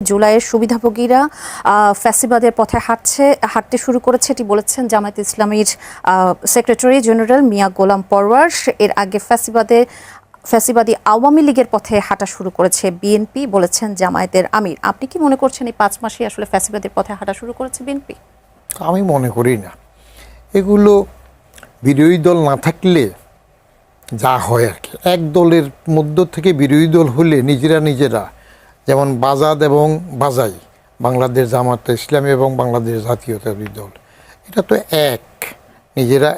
জুলাইয়ের সুবিধাভোগীরা ফ্যাসিবাদের পথে হাঁটতে শুরু করেছে, এটি বলেছেন জামায়াতে ইসলামীর সেক্রেটারি জেনারেল মিয়া গোলাম পরওয়ার। এর আগে ফ্যাসিবাদী আওয়ামী লীগের পথে হাঁটা শুরু করেছে বিএনপি, বলেছেন জামায়াতের আমির। আপনি কি মনে করছেন এই 5 মাসে আসলে ফ্যাসিবাদের পথে হাঁটা শুরু করেছে বিএনপি? আমি মনে করি না। এগুলো বিরোধী দল না থাকলে যা হয় আর কি, এক দলের মধ্য থেকে বিরোধী দল হলে নিজেরা যেমন বাজাদ এবং বাজাই, বাংলাদেশ জামায়াতে ইসলামী এবং বাংলাদেশ জাতীয়তাবাদী দল, এটা তো নিজেরা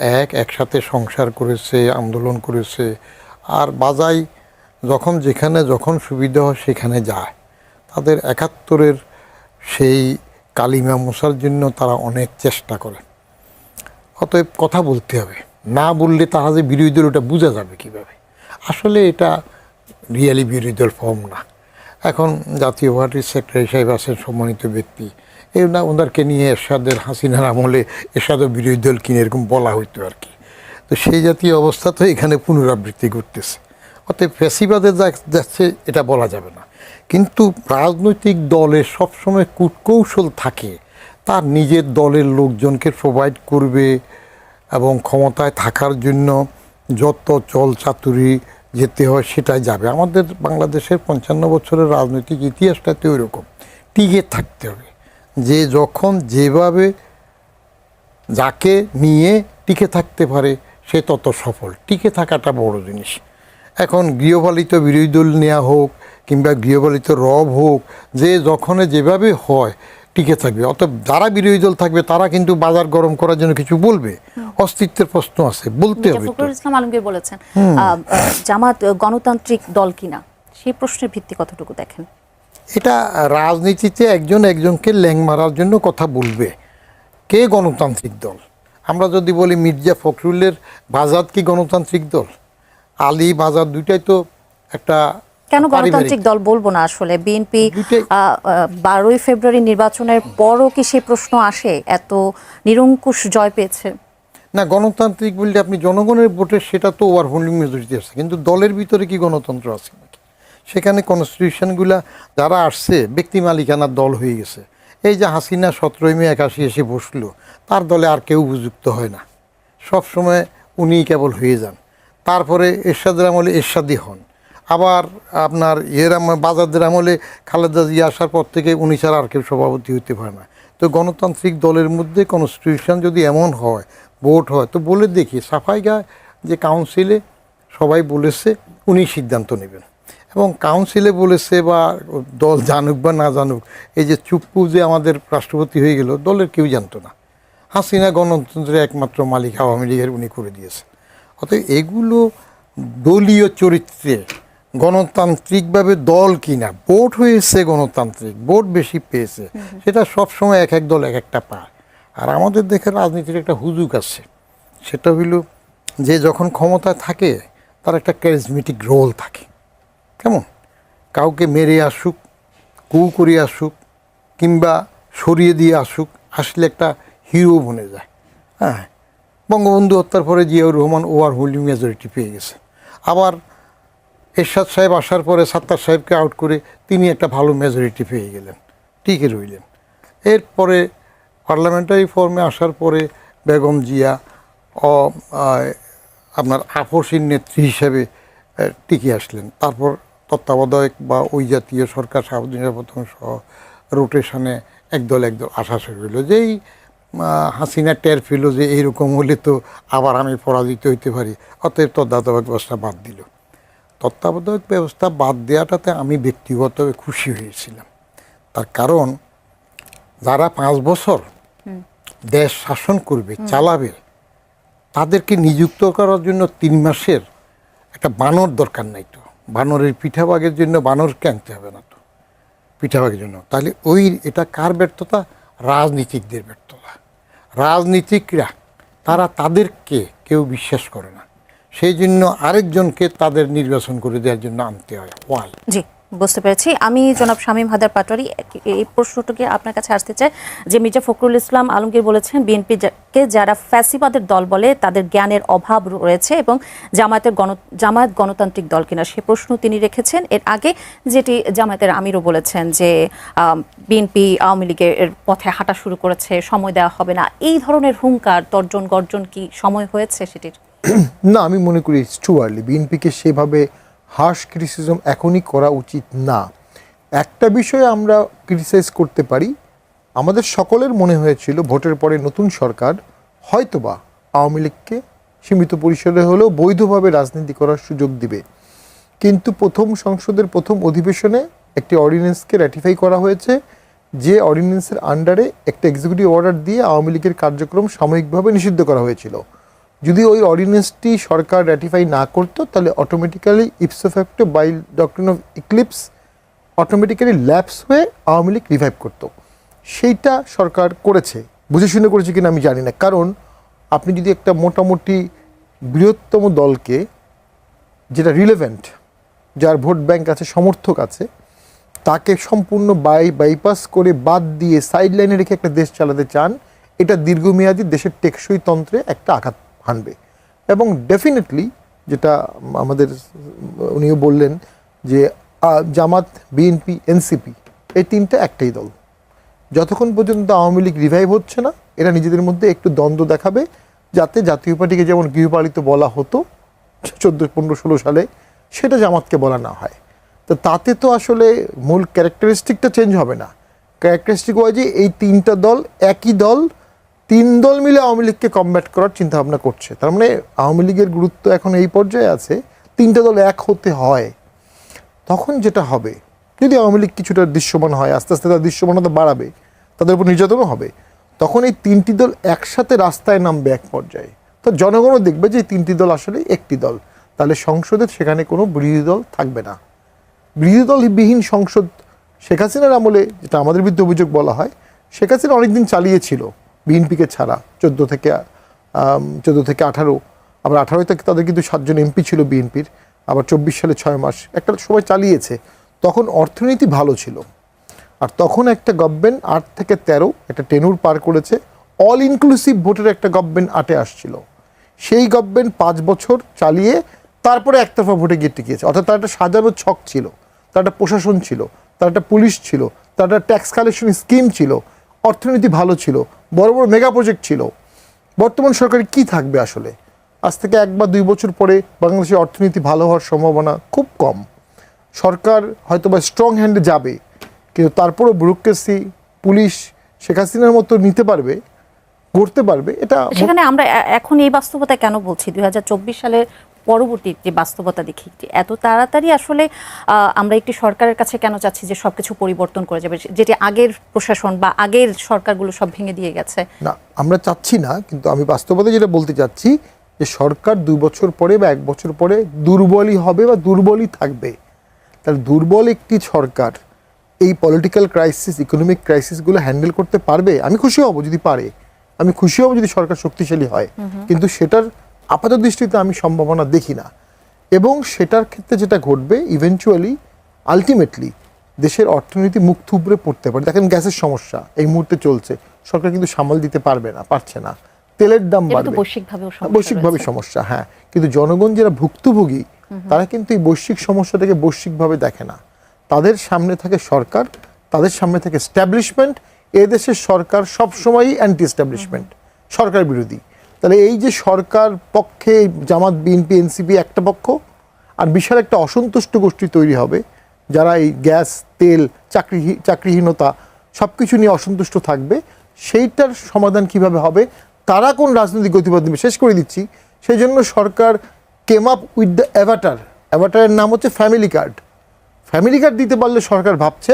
একসাথে সংসার করেছে, আন্দোলন করেছে। আর বাজাই যখন সুবিধা হয় সেখানে যায়। তাদের 71-এর সেই কালিমা মোছার জন্য তারা অনেক চেষ্টা করে। অতএব কথা বলতে হবে, না বললে তারা যে বিরোধী দল ওটা বোঝা যাবে কীভাবে? আসলে এটা রিয়েলি বিরোধী দল ফর্ম না। এখন জাতীয় পার্টির সেক্রেটারি সাহেব আছেন, সম্মানিত ব্যক্তি, ওনাদেরকে নিয়ে এরশাদের হাসিনার আমলে এরশাদও বিরোধী দল কিনে এরকম বলা হইতো আর কি। তো সেই জাতীয় অবস্থা তো এখানে পুনরাবৃত্তি ঘটতেছে। অতএব ফ্যাসিবাদে যাচ্ছে এটা বলা যাবে না। কিন্তু রাজনৈতিক দলের সবসময় কূটকৌশল থাকে, তার নিজের দলের লোকজনকে প্রোভাইড করবে এবং ক্ষমতায় থাকার জন্য যত চল চাতুরি যেতে হয় সেটাই যাবে। আমাদের বাংলাদেশের 55 বছরের রাজনৈতিক ইতিহাসটাতে ওই রকম টিকে থাকতে হবে, যে যখন যেভাবে যাকে নিয়ে টিকে থাকতে পারে সে তত সফল। টিকে থাকাটা বড় জিনিস। এখন গৃহপালিত বিরোধী দল নেওয়া হোক কিংবা গৃহপালিত রব হোক, যে যখন যেভাবে হয় টিকে থাকবে। অতএব যারা বিরোধী দল থাকবে তারা কিন্তু বাজার গরম করার জন্য কিছু বলবে, অস্তিত্বের প্রশ্ন আছে, বলতে হবে। ফখরুল ইসলাম আলমগীর বলেছেন জামাত গণতান্ত্রিক দল কিনা, সেই প্রশ্নের ভিত্তি কতটুকু দেখেন? এটা রাজনীতিতে একজনকে ল্যাং মারার জন্য কথা বলবে। কে গণতান্ত্রিক দল? আমরা যদি বলি মির্জা ফখরুলের বাজাদ কি গণতান্ত্রিক দল? আলী বাজাদ দুইটাই তো একটা। কেন গণতান্ত্রিক দল বলবো না? আসলে বিএনপি 12ই ফেব্রুয়ারি নির্বাচনের পরও কি সেই প্রশ্ন আসে? এত নিরঙ্কুশ জয় পেয়েছে। না, গণতান্ত্রিক বলতে আপনি জনগণের ভোটে সেটা তো ওভারওয়েলমিং মেজরিটি আছে, কিন্তু দলের ভিতরে কি গণতন্ত্র আছে নাকি? সেখানে কনস্টিটিউশনগুলা যারা আসছে ব্যক্তি মালিকানার দল হয়ে গেছে। এই যে হাসিনা 17 মে 81 এসে বসলো, তার দলে আর কেউ উপযুক্ত হয় না, সবসময় উনিই কেবল হয়ে যান। তারপরে এরশাদের আমলে এরশাদি হন, আবার আপনার বাজাদের আমলে খালেদা জিয়া আসার পর থেকে উনি ছাড়া আর কেউ সভাপতি হইতে পারে না। তো গণতান্ত্রিক দলের মধ্যে কনস্টিটিউশন যদি এমন হয়, ভোট হয়, তো বলে দেখি সাফাই গায় যে কাউন্সিলে সবাই বলেছে উনি সিদ্ধান্ত নেবেন, এবং কাউন্সিলে বলেছে বা দল জানুক বা না জানুক, এই যে চুপ্পু যে আমাদের রাষ্ট্রপতি হয়ে গেল, দলের কেউ জানতো না। হাসিনা গণতন্ত্রের একমাত্র মালিক আওয়ামী লীগের, উনি করে দিয়েছে। অতএব এগুলো দলীয় চরিত্রে গণতান্ত্রিকভাবে দল কিনা, ভোট হয়েছে গণতান্ত্রিক, ভোট বেশি পেয়েছে, সেটা সবসময় এক দল এক একটা পায়। আর আমাদের দেখে রাজনীতির একটা হুজুগ আছে, সেটা হইল যে যখন ক্ষমতায় থাকে তার একটা ক্যারিজমেটিক রোল থাকে। কেমন? কাউকে মেরে আসুক, কু করে আসুক, কিংবা সরিয়ে দিয়ে আসুক, আসলে একটা হিরো বনে যায়। হ্যাঁ, বঙ্গবন্ধু হত্যার পরে জিয়াউর রহমান ওভারওয়েলমিং মেজরিটি পেয়ে গেছে। আবার এরশাদ সাহেব আসার পরে সাত্তার সাহেবকে আউট করে তিনি একটা ভালো মেজরিটি পেয়ে গেলেন, টিকে রইলেন। এরপরে পার্লামেন্টারি ফর্মে আসার পরে বেগম জিয়া আপনার আপসীর নেত্রী হিসেবে টিকে আসলেন। তারপর তত্ত্বাবধায়ক বা ওই জাতীয় সরকার সার্বজনীন প্রথম সহ রোটেশনে একদল আসা শুরু হলো। যেই হাসিনা টের ফেল যে এইরকম হলে তো আবার আমি পরাজিত হইতে পারি, অতএব তত্ত্বাবধায়ক ব্যবস্থা বাদ দিল। তত্ত্বাবধায়ক ব্যবস্থা বাদ দেওয়াটাতে আমি ব্যক্তিগতভাবে খুশি হয়েছিলাম। তার কারণ যারা 5 বছর দেশ শাসন করবে, চালাবে, তাদেরকে নিযুক্ত করার জন্য 3 মাসের একটা বানর দরকার নাই। তো বানরের পিঠাভাগের জন্য বানরকে আনতে হবে না তো পিঠাভাগের জন্য। তাহলে এটা কার ব্যর্থতা? রাজনীতিকদের ব্যর্থতা। রাজনীতিকরা তারা তাদেরকে কেউ বিশ্বাস করে না, সেই জন্য আরেকজনকে তাদের নির্বাচন করে দেওয়ার জন্য আনতে হয়। ওয়াই? জি। বুঝতে পেরেছি। আমি জনাব শামীম হায়দার পাটোয়ারি এই প্রশ্নটাকে আপনার কাছে আসতে চাই যে মির্জা ফখরুল ইসলাম আলমগীর বলেছেন বিএনপিকে যারা ফ্যাসিবাদের দল বলে তাদের জ্ঞানের অভাব রয়েছে এবং জামায়াত গণতান্ত্রিক দল কিনা সে প্রশ্ন তিনি রেখেছেন। এর আগে যেটি জামায়াতের আমিরও বলেছেন যে বিএনপি আওয়ামী লীগের পথে হাঁটা শুরু করেছে, সময় দেওয়া হবে না। এই ধরনের হুঙ্কার তর্জন গর্জন কি সময় হয়েছে সেটির? না, আমি মনে করি ইটস টু আর্লি। বিএনপিকে সেভাবে হার্শ ক্রিটিসিজম এখনই করা উচিত না। একটা বিষয়ে আমরা ক্রিটিসাইজ করতে পারি, আমাদের সকলের মনে হয়েছিল ভোটের পরে নতুন সরকার হয়তোবা আওয়ামী লীগকে সীমিত পরিসরে হলেও বৈধভাবে রাজনীতি করার সুযোগ দিবে, কিন্তু প্রথম সংসদের প্রথম অধিবেশনে একটি অর্ডিন্যান্সকে র্যাটিফাই করা হয়েছে, যে অর্ডিন্যান্সের আন্ডারে একটা এক্সিকিউটিভ অর্ডার দিয়ে আওয়ামী লীগের কার্যক্রম সাময়িকভাবে নিষিদ্ধ করা হয়েছিল। যদি ওই অর্ডিন্যান্সটি সরকার র্যাটিফাই না করতো তাহলে automatically ipso facto by doctrine of eclipse automatically lapse হয়ে আওয়ামী লীগ রিভাইভ করতো। সেইটা সরকার করেছে, বুঝে শুনে করেছে কিনা আমি জানি না। কারণ আপনি যদি একটা মোটামুটি বৃহত্তম দলকে, যেটা রিলেভেন্ট, যার ভোট ব্যাংক আছে, সমর্থক আছে, তাকে সম্পূর্ণ বাইপাস করে বাদ দিয়ে সাইড লাইনে রেখে একটা দেশ চালাতে চান, এটা দীর্ঘমেয়াদী দেশের টেকসই তন্ত্রে একটা আঘাত হানবে। এবং ডেফিনেটলি যেটা আমাদের উনিও বললেন যে জামাত, বিএনপি, এনসিপি এই তিনটা একটাই দল। যতক্ষণ পর্যন্ত আওয়ামী লীগ রিভাইভ হচ্ছে না, এরা নিজেদের মধ্যে একটু দ্বন্দ্ব দেখাবে, যাতে জাতীয় পার্টিকে যেমন গৃহপালিত বলা হতো 14, 15, 16 সালে, সেটা জামাতকে বলা না হয়। তো তাতে তো আসলে মূল ক্যারেক্টারিস্টিকটা চেঞ্জ হবে না। ক্যারেক্টারিস্টিক হয় যে এই তিনটা দল একই দল, তিন দল মিলে আওয়ামী লীগকে কমব্যাট করার চিন্তাভাবনা করছে। তার মানে আওয়ামী লীগের গুরুত্ব এখন এই পর্যায়ে আছে, তিনটা দল এক হতে হয়। তখন যেটা হবে, যদি আওয়ামী লীগ কিছুটা দৃশ্যমান হয়, আস্তে আস্তে তার দৃশ্যমানতা বাড়াবে, তাদের উপর নির্যাতনও হবে, তখন এই তিনটি দল একসাথে রাস্তায় নামবে এক পর্যায়ে। তো জনগণও দেখবে যে এই তিনটি দল আসলে একটি দল, তাহলে সংসদে সেখানে কোনো বিরোধী দল থাকবে না। বিরোধী দলবিহীন সংসদ শেখ হাসিনার আমলে, যেটা আমাদের বিরুদ্ধে অভিযোগ বলা হয়, শেখ হাসিনা অনেকদিন চালিয়েছিল বিএনপিকে ছাড়া, 14 থেকে 18, আবার 18 থেকে তাদের কিন্তু 7 জন এমপি ছিল বিএনপির, আবার 24 সালে 6 মাস একটা সময় চালিয়েছে। তখন অর্থনীতি ভালো ছিল, আর তখন একটা গভর্নমেন্ট 8 থেকে 13 একটা টেনুর পার করেছে, অল ইনক্লুসিভ ভোটের একটা গভর্নমেন্ট 8-এ আসছিল। সেই গভর্নমেন্ট 5 বছর চালিয়ে তারপরে একতরফা ভোটে গিয়ে টিকিয়েছে। অর্থাৎ তার একটা সাজানো ছক ছিল, তার একটা প্রশাসন ছিল, তার একটা পুলিশ ছিল, তার একটা ট্যাক্স কালেকশন স্কিম ছিল, অর্থনীতি ভালো ছিল, বড় বড় মেগা প্রজেক্ট ছিল। বর্তমান সরকারের কি থাকবে আসলে? আজ থেকে 1 বা 2 বছর পরে বাংলাদেশের অর্থনীতি ভালো হওয়ার সম্ভাবনা খুব কম। সরকার হয়তো বা স্ট্রং হ্যান্ডে যাবে, কিন্তু তারপরও ব্যুরোক্রেসি, পুলিশ শেখ হাসিনার মতো নিতে পারবে, করতে পারবে। এটা সেখানে আমরা এখন এই বাস্তবতা কেন বলছি, 2024 সালের পরবর্তী যে বাস্তবতা দেখি, এত তাড়াতাড়ি আসলে আমরা একটি সরকারের কাছে কেন চাচ্ছি যে সবকিছু পরিবর্তন করে যাবে, যেটি আগের প্রশাসন বা আগের সরকারগুলো সব ভেঙে দিয়ে গেছে? না, আমরা চাচ্ছি না, কিন্তু আমি বাস্তবতা যেটা বলতে চাচ্ছি যে সরকার 2 বছর পরে বা 1 বছর পরে দুর্বলই হবে বা দুর্বলই থাকবে। তাহলে দুর্বল একটি সরকার এই পলিটিক্যাল ক্রাইসিস, ইকোনমিক ক্রাইসিসগুলো হ্যান্ডেল করতে পারবে? আমি খুশি হব যদি পারে, আমি খুশি হব যদি সরকার শক্তিশালী হয়, কিন্তু সেটার আপাত দৃষ্টিতে আমি সম্ভাবনা দেখি না। এবং সেটার ক্ষেত্রে যেটা ঘটবে, ইভেনচুয়ালি আলটিমেটলি দেশের অর্থনীতি মুখ থুবড়ে পড়তে পারে। দেখেন গ্যাসের সমস্যা এই মুহূর্তে চলছে, সরকার কিন্তু সামাল দিতে পারবে না, পারছে না। তেলের দাম বাড়বে, বৈশ্বিকভাবে সমস্যা, হ্যাঁ, কিন্তু জনগণ যারা ভুক্তভোগী তারা কিন্তু এই বৈশ্বিক সমস্যাটাকে বৈশ্বিকভাবে দেখে না। তাদের সামনে থাকে সরকার, তাদের সামনে থাকে এস্টাবলিশমেন্ট। এদেশের সরকার সবসময়ই অ্যান্টি এস্টাবলিশমেন্ট, সরকার বিরোধী। তাহলে এই যে সরকার পক্ষে জামাত, বিএনপি, এনসিপি একটা পক্ষ, আর বিশাল একটা অসন্তুষ্ট গোষ্ঠী তৈরি হবে যারা এই গ্যাস, তেল, চাকরিহীনতা সব কিছু নিয়ে অসন্তুষ্ট থাকবে। সেইটার সমাধান কিভাবে হবে, তারা কোন রাজনৈতিক গতিপথ দেবে, শেষ করে দিচ্ছি। সেই জন্য সরকার কেম আপ উইথ দ্য অ্যাভাটারের নাম হচ্ছে ফ্যামিলি কার্ড। ফ্যামিলি কার্ড দিতে পারলে সরকার ভাবছে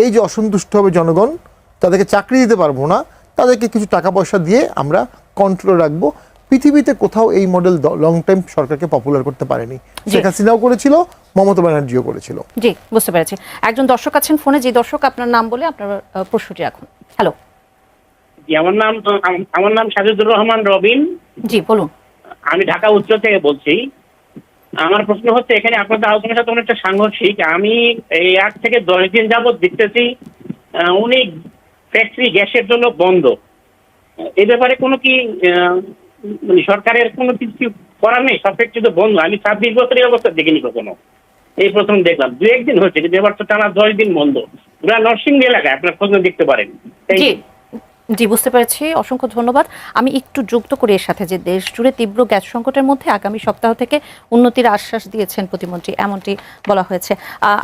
এই যে অসন্তুষ্ট হবে জনগণ, তাদেরকে চাকরি দিতে পারবো না, তাদেরকে কিছু টাকা পয়সা দিয়ে আমরা কন্ট্রোলে রাখবো। পৃথিবীতে কোথাও এই মডেল লং টাইম সরকারকে পপুলার করতে পারেনি। শেখ হাসিনাও করেছিল, মমতা ব্যানার্জিও করেছিল। জি, বুঝতে পেরেছি। একজন দর্শক আছেন ফোনে, যে দর্শক আপনার নাম বলে আপনার প্রশ্নটি রাখুন। হ্যালো, জি, আমার নাম সাজিদুর রহমান রবিন। জি বলুন। আমি ঢাকা উত্তর থেকে বলছি। আমার প্রশ্ন হচ্ছে এখানে আপনাদের আলোচনার সাথে অনেকটা সাংঘর্ষিক। আমি এই 8 থেকে 10 দিন যাবত দেখতেছি উনি ফ্যাক্টরি গ্যাসের জন্য বন্ধ। এই ব্যাপারে কোনো কি মানে সরকারের কোনো কিছু করার নেই? সব ফ্যাক্টরি তো বন্ধ। আমি 26 বছর এই অবস্থা দেখিনি কখনো, এই প্রথম দেখলাম। 2-1 দিন হচ্ছে, কিন্তু এবার তো টানা 10 দিন বন্ধ। ওরা নরসিংদী এলাকায়, আপনার খোঁজ নিয়ে দেখতে পারেন। Thank G you. জি বুঝতে পেরেছি, অসংখ্য ধন্যবাদ। আমি একটু যুক্ত করি এর সাথে যে দেশ জুড়ে তীব্র গ্যাস সংকটের মধ্যে আগামী সপ্তাহ থেকে উন্নতির আশ্বাস দিয়েছেন প্রতিমন্ত্রী, এমনটি বলা হয়েছে।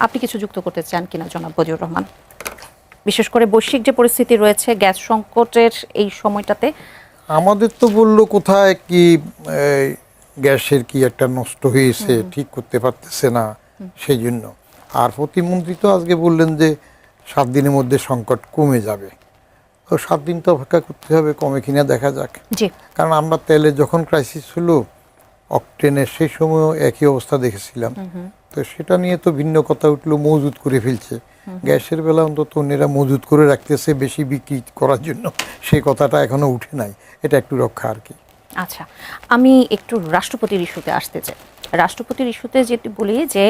আপনি কিছু যুক্ত করতে চান কিনা জনাব বদিউর রহমান? বিশেষ করে বৈশ্বিক যে পরিস্থিতি রয়েছে গ্যাস সংকটের এই সময়টাতে। আমাদের তো বললো কোথায় কি গ্যাসের কি একটা নষ্ট হয়েছে, ঠিক করতে পারতেছে না, সেই জন্য। আর প্রতিমন্ত্রী তো আজকে বললেন যে 7 দিনের মধ্যে সংকট কমে যাবে। তো 7 দিন তো অপেক্ষা করতে হবে, কমে কিনা দেখা যাক। জি কারণ আমরা তেলে যখন ক্রাইসিস হলো, অকটেনের সেই সময়ও একই অবস্থা দেখেছিলাম। তো সেটা নিয়ে তো ভিন্ন কথা উঠলো, মজুত করে ফেলছে। গ্যাসের বেলা অন্তত অন্যেরা মজুত করে রাখতেছে বেশি বিক্রি করার জন্য, সেই কথাটা এখনো উঠে নাই। এটা একটু রক্ষা আর কি। আচ্ছা, আমি একটু রাষ্ট্রপতির ইস্যুতে আসতে চাই। রাষ্ট্রপতির ইস্যুতে যেটি বলি যে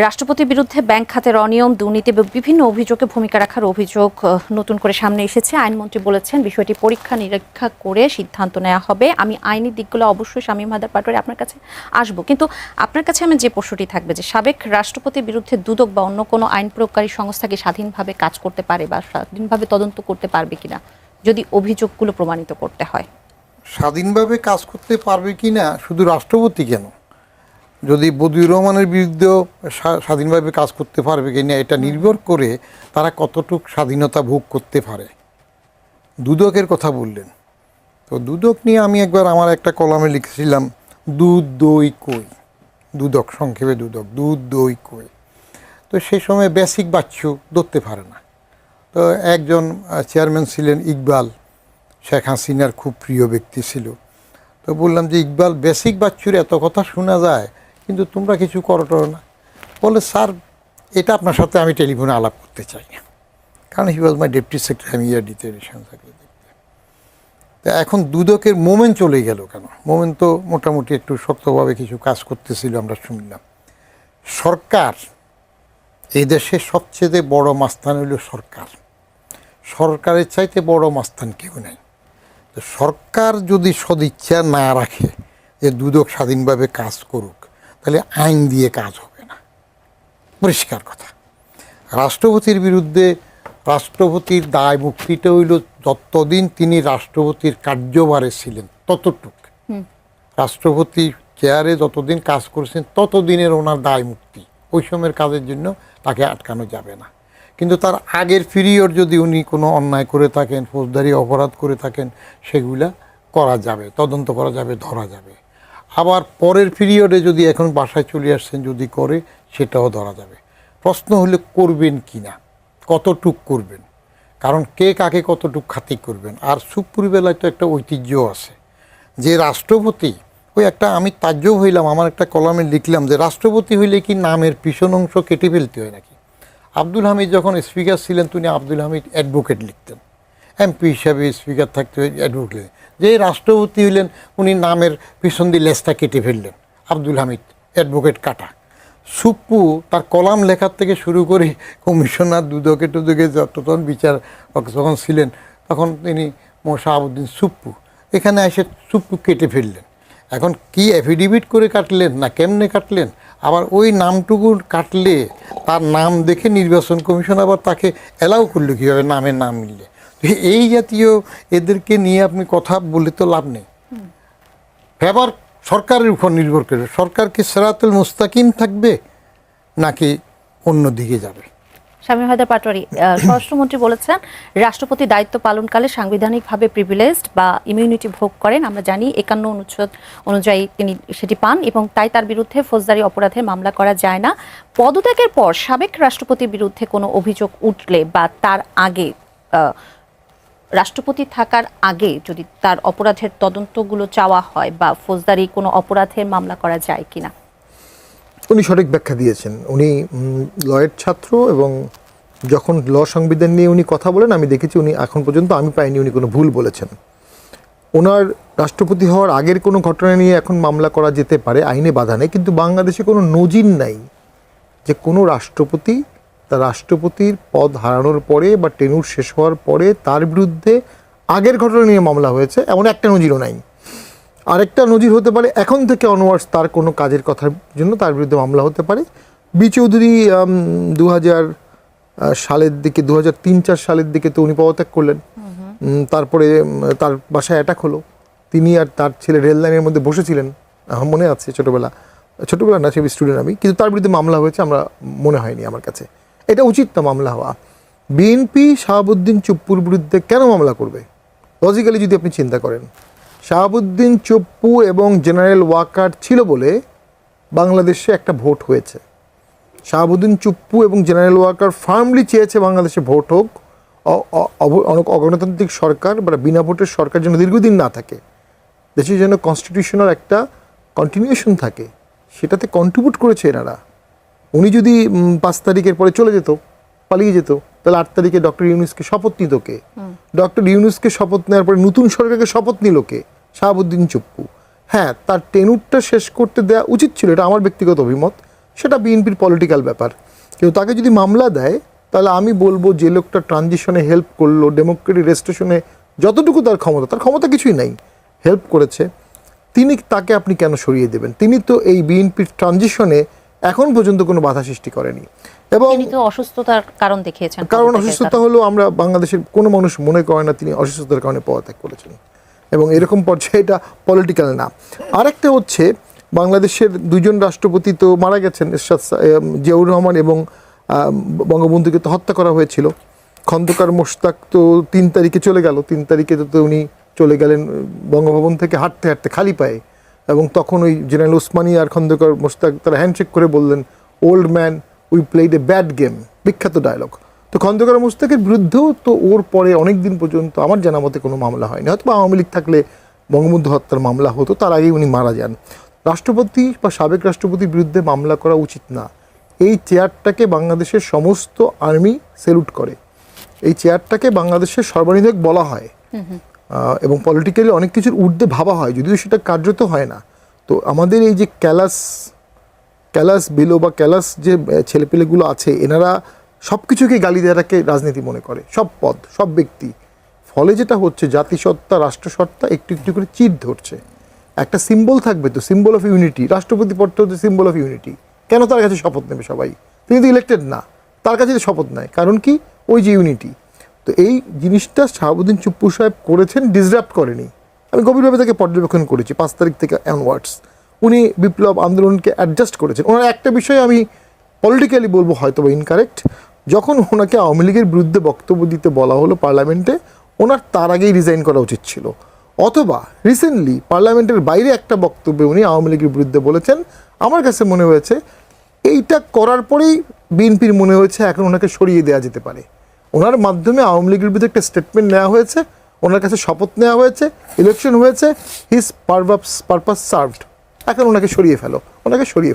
রাষ্ট্রপতির বিরুদ্ধে ব্যাংক খাতের অনিয়ম, দুর্নীতি এবং বিভিন্ন অভিযোগে ভূমিকা রাখার অভিযোগ নতুন করে সামনে এসেছে। আইনমন্ত্রী বলেছেন বিষয়টি পরীক্ষা নিরীক্ষা করে সিদ্ধান্ত নেওয়া হবে। আমি আইনি দিকগুলো অবশ্যই শামীম হায়দার পাটোয়ারি আপনার কাছে আসবো, কিন্তু আপনার কাছে আমি যে প্রশ্নটি থাকবে যে সাবেক রাষ্ট্রপতির বিরুদ্ধে দুদক বা অন্য কোনো আইন প্রয়োগকারী সংস্থা কি স্বাধীনভাবে কাজ করতে পারে বা স্বাধীনভাবে তদন্ত করতে পারবে কিনা যদি অভিযোগগুলো প্রমাণিত করতে হয়? স্বাধীনভাবে কাজ করতে পারবে কি না শুধু রাষ্ট্রপতি কেন, যদি বদিউর রহমানের বিরুদ্ধেও স্বাধীনভাবে কাজ করতে পারবে কি না এটা নির্ভর করে তারা কতটুকু স্বাধীনতা ভোগ করতে পারে। দুদকের কথা বললেন, তো দুদক নিয়ে আমি একবার আমার একটা কলামে লিখেছিলাম, দুধ দই কই। দুদক, সংক্ষেপে দুদক, দুধ দই কই। তো সেই সময় বেসিক বাচ্চু ধরতে পারে না। তো একজন চেয়ারম্যান ছিলেন ইকবাল, শেখ হাসিনার খুব প্রিয় ব্যক্তি ছিল। তো বললাম যে ইকবাল, বেসিক বাচ্চুর এত কথা শোনা যায় কিন্তু তোমরা কিছু করো না। বলে স্যার এটা আপনার সাথে আমি টেলিফোনে আলাপ করতে চাই না, কারণ হি ওয়াজ মাই ডেপুটি সেক্রেটারি, আমি ইয়ারডিতে রিলেশন থাকলে দেখতে। তো এখন দুদকের মোমেন্ট চলে গেল কেন? মোমেন্ট তো মোটামুটি একটু শক্তভাবে কিছু কাজ করতেছিল, আমরা শুনলাম। সরকার, এই দেশের সবচেয়ে বড় মাস্তান হইল সরকার। সরকারের চাইতে বড় মাস্তান কেউ নাই। তো সরকার যদি সদিচ্ছা না রাখে যে দুদক স্বাধীনভাবে কাজ করুক, তাহলে আইন দিয়ে কাজ হবে না, পরিষ্কার কথা। রাষ্ট্রপতির বিরুদ্ধে রাষ্ট্রপতির দায় মুক্তিটা হইল যতদিন তিনি রাষ্ট্রপতির কার্যভারে ছিলেন ততটুক। রাষ্ট্রপতি চেয়ারে যতদিন কাজ করেছেন ততদিনের ওনার দায় মুক্তি, ওই সময়ের কাজের জন্য তাকে আটকানো যাবে না। কিন্তু তার আগের পিরিয়ড যদি উনি কোনো অন্যায় করে থাকেন, ফৌজদারি অপরাধ করে থাকেন, সেগুলা করা যাবে, তদন্ত করা যাবে, ধরা যাবে। আবার পরের পিরিয়ডে যদি এখন বাসায় চলে আসছেন যদি করে, সেটাও ধরা যাবে। প্রশ্ন হলে করবেন কি না, কতটুক করবেন, কারণ কে কাকে কতটুক খাতির করবেন। আর সুপ্রিম বেলায় তো একটা ঐতিহ্য আছে যে রাষ্ট্রপতি, ওই একটা আমি তাজ্জব হইলাম, আমার একটা কলামে লিখলাম যে রাষ্ট্রপতি হইলে কি নামের পিছন অংশ কেটে ফেলতে হয় নাকি? আব্দুল হামিদ যখন স্পিকার ছিলেন তিনি আব্দুল হামিদ অ্যাডভোকেট লিখতেন, এমপি হিসাবে স্পিকার থাকতে অ্যাডভোকেট লিখতেন। যে রাষ্ট্রপতি হইলেন উনি নামের পিছন দিয়ে লেজটা কেটে ফেললেন, আব্দুল হামিদ অ্যাডভোকেট কাটা। সুপ্পু তার কলাম লেখার থেকে শুরু করে কমিশনার দুদকে টুদকে যতক্ষণ বিচার যখন ছিলেন তখন তিনি শাহাবুদ্দিন সুপ্পু, এখানে এসে সুপ্পু কেটে ফেললেন। এখন কি অ্যাফিডেভিট করে কাটলেন না কেমনে কাটলেন? আবার ওই নামটুকু কাটলে তার নাম দেখে নির্বাচন কমিশন আবার তাকে অ্যালাউ করলো কীভাবে নামের নাম মিললে। এই জাতীয় এদেরকে নিয়ে আপনি কথা বলে তো লাভ নেই। ফেভার সরকারের উপর নির্ভর করে, সরকার কি সিরাতুল মুস্তাকিম থাকবে নাকি অন্য দিকে যাবে? শামীম হায়দার পাটোয়ারি, স্বরাষ্ট্রমন্ত্রী বলেছেন রাষ্ট্রপতি দায়িত্ব পালনকালে সাংবিধানিকভাবে প্রিভিলেজড বা ইমিউনিটি ভোগ করেন। আমরা জানি 51 অনুচ্ছেদ অনুযায়ী তিনি সেটি পান এবং তাই তার বিরুদ্ধে ফৌজদারি অপরাধের মামলা করা যায় না। পদত্যাগের পর সাবেক রাষ্ট্রপতির বিরুদ্ধে কোনো অভিযোগ উঠলে বা তার আগে রাষ্ট্রপতি থাকার আগে যদি তার অপরাধের তদন্তগুলো চাওয়া হয় বা ফৌজদারি কোনো অপরাধের মামলা করা যায় কিনা? উনি সঠিক ব্যাখ্যা দিয়েছেন। উনি লয়ের ছাত্র এবং যখন সংবিধান নিয়ে উনি কথা বলেন আমি দেখেছি উনি এখন পর্যন্ত আমি পাইনি উনি কোনো ভুল বলেছেন। ওনার রাষ্ট্রপতি হওয়ার আগের কোনো ঘটনা নিয়ে এখন মামলা করা যেতে পারে, আইনে বাধা নেই, কিন্তু বাংলাদেশে কোনো নজির নাই যে কোনো রাষ্ট্রপতি তার রাষ্ট্রপতির পদ হারানোর পরে বা টেনুর শেষ হওয়ার পরে তার বিরুদ্ধে আগের ঘটনা নিয়ে মামলা হয়েছে, এমন একটা নজিরও নাই। আরেকটা নজির হতে পারে এখন থেকে অনওয়ার্ডস তার কোনো কাজের কথার জন্য তার বিরুদ্ধে মামলা হতে পারে। বি চৌধুরী 2000 সালের দিকে 2003-4 সালের দিকে তো উনি পদত্যাগ করলেন, তারপরে তার বাসায় অ্যাটাক হলো, তিনি আর তার ছেলে রেল লাইনের মধ্যে বসেছিলেন, আমার মনে আছে, ছোটোবেলা না, সে স্টুডেন্ট আমি, কিন্তু তার বিরুদ্ধে মামলা হয়েছে আমরা মনে হয়নি আমার কাছে। এটা উচিত না মামলা হওয়া। বিএনপি শাহাবুদ্দিন চুপ্পুর বিরুদ্ধে কেন মামলা করবে? লজিক্যালি যদি আপনি চিন্তা করেন, শাহাবুদ্দিন চুপ্পু এবং জেনারেল ওয়াকার ছিল বলে বাংলাদেশে একটা ভোট হয়েছে। শাহাবুদ্দিন চুপ্পু এবং জেনারেল ওয়াকার ফার্মলি চেয়েছে বাংলাদেশে ভোট হোক, অনেক অগণতান্ত্রিক সরকার বা বিনা ভোটের সরকার যেন দীর্ঘদিন না থাকে, দেশের যেন কনস্টিটিউশনাল একটা কন্টিনিউশন থাকে, সেটাতে কন্ট্রিবিউট করেছে এনারা। উনি যদি 5 তারিখের পরে চলে যেত, পালিয়ে যেত, তাহলে 8 তারিখে ডক্টর ইউনূসকে শপথ নিত কে? ডক্টর ইউনূসকে শপথ নেওয়ার পরে নতুন সরকারকে শপথ নিল কে? শাহাবুদ্দিন চুপ্পু। হ্যাঁ, তার টেনুরটা শেষ করতে দেওয়া উচিত ছিল, এটা আমার ব্যক্তিগত অভিমত, সেটা বিএনপির পলিটিক্যাল ব্যাপার। কিন্তু তাকে যদি মামলা দেয়, তাহলে আমি বলবো যে লোকটা ট্রানজিশনে হেল্প করলো, ডেমোক্রেটিক রেস্টেশনে যতটুকু তার ক্ষমতা কিছুই নাই, হেল্প করেছে, তাকে আপনি কেন সরিয়ে দেবেন? তিনি তো এই বিএনপির ট্রানজিশনে এখন পর্যন্ত কোনো বাধা সৃষ্টি করেনি। এবং তিনি তো অসুস্থতার কারণ দেখিয়েছেন। কারণ অসুস্থতা হলো, আমরা বাংলাদেশের কোনো মানুষ মনে করে না তিনি অসুস্থতার কারণে পদত্যাগ করেছেন, এবং এরকম পর্যায়ে এটা পলিটিক্যাল না। আরেকটা হচ্ছে, বাংলাদেশের 2জন রাষ্ট্রপতি তো মারা গেছেন, জিয়াউর রহমান এবং বঙ্গবন্ধুকে তো হত্যা করা হয়েছিল। খন্দকার মোশতাক তো 3 তারিখে চলে গেল, 3 তারিখে তো উনি চলে গেলেন বঙ্গভবন থেকে হাঁটতে হাঁটতে খালি পায়ে, এবং তখন ওই জেনারেল ওসমানী আর খন্দকার মোশতাক তারা হ্যান্ডশেক করে বললেন, old man we played a bad game, বিখ্যাত ডায়লগ। তো খন্দকার মোশতাকের বিরুদ্ধেও তো ওর পরে অনেক দিন পর্যন্ত আমার জানা মতে কোনো মামলা হয়নি, হয়তো আওয়ামী লীগ থাকলে বঙ্গবন্ধু হত্যার মামলা হতো, তার আগেই উনি মারা যান। রাষ্ট্রপতি বা সাবেক রাষ্ট্রপতির বিরুদ্ধে মামলা করা উচিত না। এই চেয়ারটাকে বাংলাদেশের সমস্ত আর্মি স্যালুট করে, এই চেয়ারটাকে বাংলাদেশের সর্বাধিনায়ক বলা হয়, এবং পলিটিক্যালি অনেক কিছুর ঊর্ধ্বে ভাবা হয়, যদিও সেটা কার্যত হয় না। তো আমাদের এই যে ক্যালাস বিলো বা ক্যালাস যে ছেলেপেলেগুলো আছে, এনারা সব কিছুকে গালি দেওয়াটাকে রাজনীতি মনে করে, সব পদ, সব ব্যক্তি। ফলে যেটা হচ্ছে, জাতিসত্তা, রাষ্ট্রসত্তা একটু একটু করে চিট ধরছে। একটা সিম্বল থাকবে তো, সিম্বল অফ ইউনিটি, রাষ্ট্রপতি পদটা হচ্ছে সিম্বল অফ ইউনিটি। কেন তার কাছে শপথ নেবে সবাই? তিনি তো ইলেক্টেড না, তার কাছে শপথ নেয়, কারণ কি? ওই যে ইউনিটি। তো এই জিনিসটা শাহাবুদ্দিন চুপ্পু সাহেব করেছেন, ডিসরাপ্ট করেনি। আমি গভীরভাবে তাকে পর্যবেক্ষণ করেছি 5 তারিখ থেকে অনওয়ার্ডস। উনি বিপ্লব আন্দোলনকে অ্যাডজাস্ট করেছেন। ওনার একটা বিষয়ে আমি পলিটিক্যালি বলবো হয়তো বা ইনকারেক্ট, যখন ওনাকে আওয়ামী লীগের বিরুদ্ধে বক্তব্য দিতে বলা হলো পার্লামেন্টে, ওনার তার আগেই রিজাইন করা উচিত ছিল। অথবা রিসেন্টলি পার্লামেন্টের বাইরে একটা বক্তব্যে উনি আওয়ামী লীগের বিরুদ্ধে বলেছেন। আমার কাছে মনে হয়েছে এইটা করার পরেই বিএনপির মনে হয়েছে এখন ওনাকে সরিয়ে দেওয়া যেতে পারে। ওনার মাধ্যমে আওয়ামী লীগের বিরুদ্ধে একটা স্টেটমেন্ট নেওয়া হয়েছে, ওনার কাছে শপথ নেওয়া হয়েছে, ইলেকশন হয়েছে, হিজ পারপাস সার্ভড, এখন ওনাকে সরিয়ে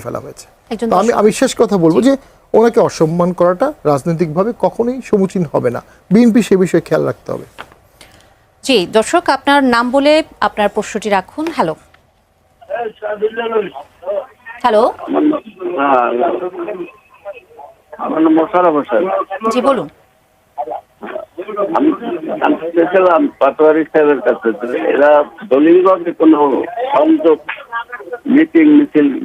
ফেলা হয়েছে। তো আমি শেষ কথা বলবো যে ওনাকে অসম্মান করাটা রাজনৈতিকভাবে কখনোই সমীচীন হবে না। বিএনপি সে বিষয়ে খেয়াল রাখতে হবে। জি দর্শক, আপনার নাম বলে আপনার প্রশ্নটি রাখুন। হ্যালো হ্যালো, আমার নাম মোশাররফ হোসেন। জি বলুন। আমি চেয়েছিলাম পাটোয়ারি সাহেবের কাছে, এরা দলীয়ভাবে কোনো সংযোগ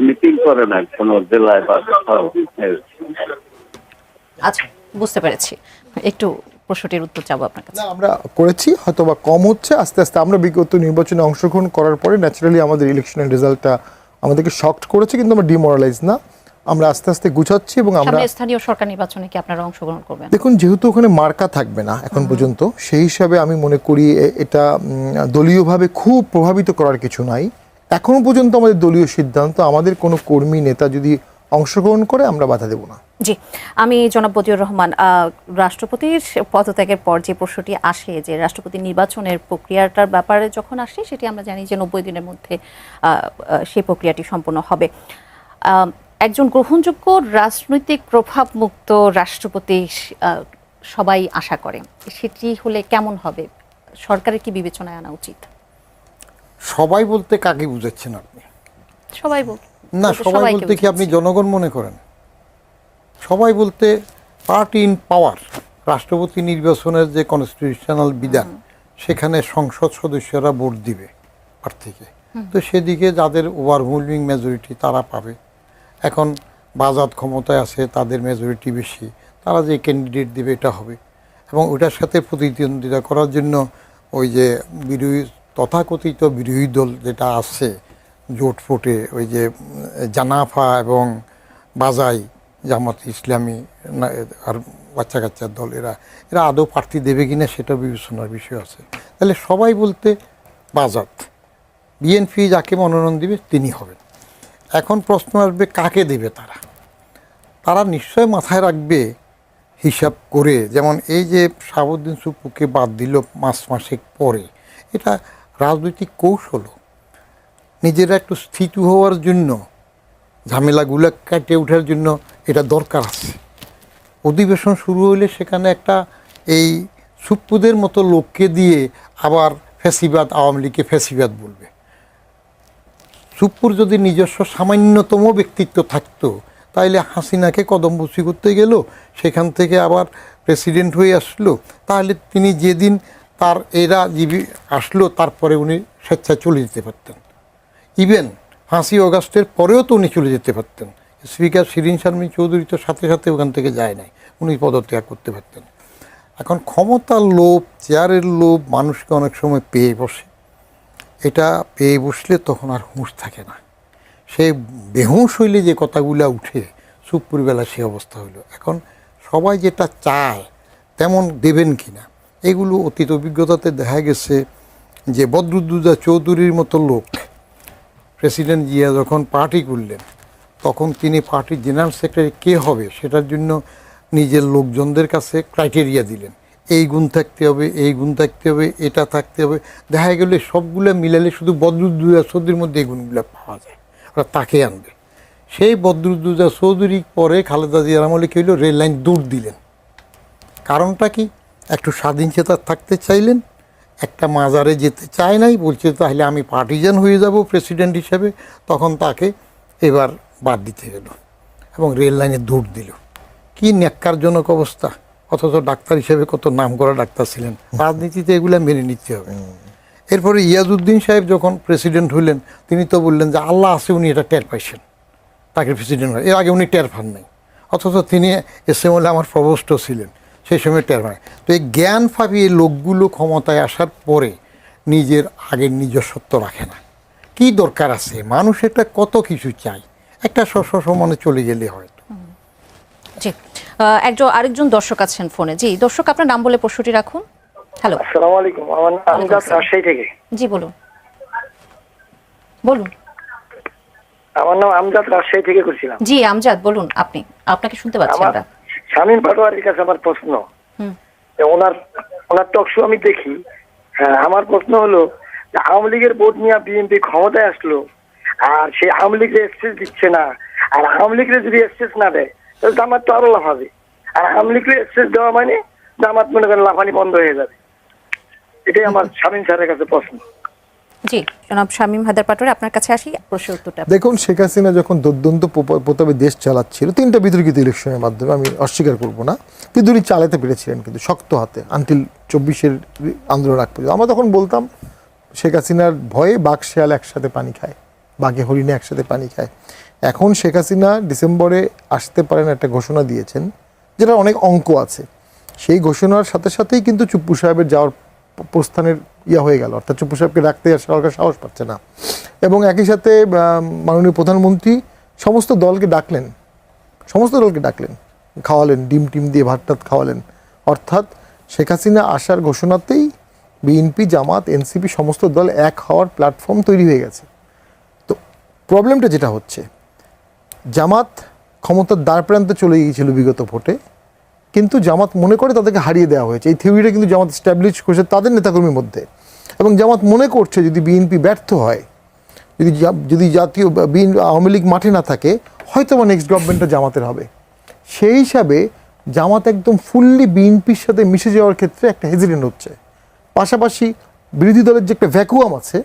মিটিং করে না কোনো জেলায় বা কোথাও। আচ্ছা, বুঝতে পেরেছি। একটু প্রশ্নটির উত্তর চাবো আপনার কাছে। না, আমরা করেছি, হয়তো বা কম হচ্ছে আস্তে আস্তে। আমরা বিগত নির্বাচনে অংশগ্রহণ করার পরে ন্যাচারালি আমাদের ইলেকশনের রেজাল্টটা আমাদেরকে শকড করেছে, কিন্তু আমরা ডিমোরালাইজ না, আমরা আস্তে আস্তে গুছাচ্ছি। এবং আমরা স্থানীয় সরকার নির্বাচনে কি আপনারা অংশগ্রহণ করবেন? দেখুন, যেহেতু ওখানে মার্কা থাকবে না এখন পর্যন্ত, সেই হিসাবে আমি মনে করি এটা দলীয়ভাবে খুব প্রভাবিত করার কিছু নাই। এখনো পর্যন্ত আমাদের দলীয় সিদ্ধান্ত, আমাদের কোনো কর্মী নেতা যদি অংশগ্রহণ করে আমরা বাধা দেব না। জি, আমি জনাব বদিউর রহমান, রাষ্ট্রপতির পদত্যাগের পর যে প্রশ্নটি আসে যে রাষ্ট্রপতি নির্বাচনের প্রক্রিয়াটার ব্যাপারে যখন আসে, সেটি আমরা জানি যে 90 দিনের মধ্যে সেই প্রক্রিয়াটি সম্পন্ন হবে। একজন গ্রহণযোগ্য রাজনৈতিক প্রভাবমুক্ত রাষ্ট্রপতি সবাই আশা করে, সেটি হলে কেমন হবে? সরকারের কি বিবেচনায় আনা উচিত? সবাই বলতে কাকে বুঝাচ্ছেন আপনি? সবাই বল না, বলতে সবাই সবাইকে বলতে কি আপনি বুঝাচ্ছি। জনগণ মনে করেন? সবাই বলতে পার্টি ইন পাওয়ার, রাষ্ট্রপতি নির্বাচনের যে কনস্টিটিউশনাল বিধান, সেখানে সংসদ সদস্যরা ভোট দিবে প্রার্থীকে, তো সেদিকে যাদের ওভারওয়েলমিং মেজরিটি তারা পাবে। এখন বাজাত ক্ষমতায় আছে, তাদের মেজরিটি বেশি, তারা যে ক্যান্ডিডেট দেবে এটা হবে। এবং ওটার সাথে প্রতিদ্বন্দ্বিতা করার জন্য ওই যে বিরোধী তথাকথিত বিরোধী দল যেটা আছে জোট ফোটে, ওই যে জানাফা এবং বাজাই, জামাত ইসলামী আর বাচ্চা কাচ্চার দল, এরা আদৌ প্রার্থী দেবে কিনা সেটা বিবেচনার বিষয় আছে। তাহলে সবাই বলতে বাজাত, বিএনপি যাকে মনোনয়ন দিবে তিনি হবেন। এখন প্রশ্ন আসবে কাকে দেবে তারা? তারা নিশ্চয় মাথায় রাখবে হিসাব করে, যেমন এই যে শাহাবুদ্দিন সুপ্পুকে বাদ দিল 5 মাসের পরে, এটা রাজনৈতিক কৌশল, নিজেরা একটু স্থিত হওয়ার জন্য, ঝামেলাগুলো কাটিয়ে ওঠার জন্য এটা দরকার আছে। অধিবেশন শুরু হলে সেখানে একটা এই সুপ্পুদের মতো লোককে দিয়ে আবার ফ্যাসিবাদ, আওয়ামী লীগকে ফ্যাসিবাদ বলবে। সুপ্পুর যদি নিজস্ব সামান্যতম ব্যক্তিত্ব থাকতো, তাইলে হাসিনাকে কদমবুসি করতে গেল, সেখান থেকে আবার প্রেসিডেন্ট হয়ে আসলো, তাহলে তিনি যেদিন তার এরা জীবী আসলো তারপরে উনি স্বেচ্ছায় চলে যেতে পারতেন। ইভেন 5ই অগাস্টের পরেও তো উনি চলে যেতে পারতেন। স্পিকার শিরিন শারমিন চৌধুরী তো সাথে সাথে ওখান থেকে যায় নাই, উনি পদত্যাগ করতে পারতেন। এখন ক্ষমতার লোভ, চেয়ারের লোভ মানুষকে অনেক সময় পেয়ে বসে। এটা পেয়ে বসলে তখন আর হুঁশ থাকে না, সে বেহুঁশ হইলে যে কথাগুলো উঠে, সুপুরবেলা সে অবস্থা হইল। এখন সবাই যেটা চায় তেমন দেবেন কি না, এগুলো অতীত অভিজ্ঞতাতে দেখা গেছে যে বদরুদ্দোজা চৌধুরীর মতো লোক প্রেসিডেন্ট জিয়া যখন পার্টি করলেন, তখন তিনি পার্টির জেনারেল সেক্রেটারি কে হবে সেটার জন্য নিজের লোকজনদের কাছে ক্রাইটেরিয়া দিলেন, এই গুণ থাকতে হবে, এই গুণ থাকতে হবে, এটা থাকতে হবে। দেখা গেলে সবগুলো মিলালে শুধু বদরুদ্দোজা চৌধুরীর মধ্যে এই গুণগুলো পাওয়া যায়, ওরা তাকে আনবে। সেই বদরুদ্দোজা চৌধুরী পরে খালেদা জিয়ার আমলে কী হইল, রেল লাইন দৌড় দিলেন। কারণটা কি? একটু স্বাধীনচেতা থাকতে চাইলেন, একটা মাজারে যেতে চায় নাই, বলছে তাহলে আমি পার্টিজান হয়ে যাব প্রেসিডেন্ট হিসেবে, তখন তাকে এবার বাদ দিতে গেল এবং রেল লাইনে দৌড় দিল। কি ন্যাক্কারজনক অবস্থা! অথচ ডাক্তার হিসেবে কত নাম করা ডাক্তার ছিলেন। রাজনীতিতে এগুলো মেনে নিতে হবে। এরপরে ইয়াজউদ্দিন সাহেব যখন প্রেসিডেন্ট হইলেন, তিনি তো বললেন যে আল্লাহ আছে, উনি এটা টের পাইছেন, তাকে প্রেসিডেন্ট হয়। এর আগে উনি টের পান নাই, অথচ তিনি এসএমএল আমার প্রভোস্ট ছিলেন, সেই সময় টের পান। তো এই জ্ঞান ফাঁপিয়ে লোকগুলো ক্ষমতায় আসার পরে নিজের আগের নিজস্বত্ব রাখে না। কি দরকার আছে? মানুষ এটা কত কিছু চাই, একটা সমানে চলে গেলে হয়। জি, আরেকজন দর্শক আছেন ফোনে। জি দর্শক, আপনার নাম বলে প্রশ্নটি রাখুন। হ্যালো, আসসালামু আলাইকুম। আমার নাম আমজাদ, রাজশাহী থেকে। জি বলুন বলুন। আমার নাম আমজাদ, রাজশাহী থেকে করছিলাম। জি আমজাদ বলুন, আপনাকে শুনতে পাচ্ছি আমার আমরা। শামীম পাটোয়ারির কাছে আমার প্রশ্ন, যে ওনার টক শো আমি দেখি। হ্যাঁ, আমার প্রশ্ন হলো যে আওয়ামী লীগের ভোট নিয়ে বিএনপি ক্ষমতায় আসলো, আর সেই আওয়ামী লীগের এক্সেস দিচ্ছে না, আর আওয়ামী লীগের যদি এক্সেস না দেয় তাহলে জামাত তো আরো লাভ হবে, আর আওয়ামী লীগের এক্সেস দেওয়া মানে জামাত মনে করেন লাফানি বন্ধ হয়ে যাবে। এটাই আমার শামীম স্যারের কাছে প্রশ্ন। জি জনাব শামীম হায়দার পাটোয়ারি, আপনার কাছে আসি প্রশ্নের উত্তরটা। দেখুন, শেখ হাসিনা যখন দুর্দান্ত প্রতাপে দেশ চালাচ্ছিল, 3টা বিতর্কিত ইলেকশনের মাধ্যমে, আমি অস্বীকার করব না, কিন্তু উনি চালাতে পেরেছিলেন কিন্তু শক্ত হাতে, আনটিল 24-এর আন্দোলন আগ পর্যন্ত। আমরা তখন বলতাম শেখ হাসিনার ভয়ে বাঘ শেয়াল একসাথে পানি খায়, বাঘে হরিণে একসাথে পানি খায়। এখন শেখ হাসিনা ডিসেম্বরে আসতে পারেন একটা ঘোষণা দিয়েছেন, যেটা অনেক অঙ্ক আছে। সেই ঘোষণার সাথে সাথেই কিন্তু চুপ্পু সাহেবের যাওয়ার প্রস্থানের হয়ে গেল, অর্থাৎ চুপ্পু সাহেবকে রাখতে সরকার সাহস পাচ্ছে না। এবং একই সাথে মাননীয় প্রধানমন্ত্রী সমস্ত দলকে ডাকলেন, খাওয়ালেন, ডিম টিম দিয়ে ভাত টাত খাওয়ালেন। অর্থাৎ শেখ হাসিনা আসার ঘোষণাতেই বিএনপি, জামাত, এনসিপি সমস্ত দল এক হওয়ার প্ল্যাটফর্ম তৈরি হয়ে গেছে। তো প্রবলেমটা যেটা হচ্ছে, জামাত ক্ষমতার দ্বার প্রান্তে চলে গিয়েছিল বিগত ভোটে, কিন্তু জামাত মনে করে তাদেরকে হারিয়ে দেওয়া হয়েছে। এই থিওরিটা কিন্তু জামাত এস্টাবলিশ করেছে তাদের নেতাকর্মীর মধ্যে। এবং জামাত মনে করছে যদি বিএনপি ব্যর্থ হয়, যদি জাতীয় আওয়ামী লীগ মাঠে না থাকে, হয়তো বা নেক্সট গভর্নমেন্টটা জামাতের হবে। সেই হিসাবে জামাত একদম ফুললি বিএনপির সাথে মিশে যাওয়ার ক্ষেত্রে একটা হেজিটেন্ট হচ্ছে। পাশাপাশি বিরোধী দলের যে একটা ভ্যাকুয়াম আছে,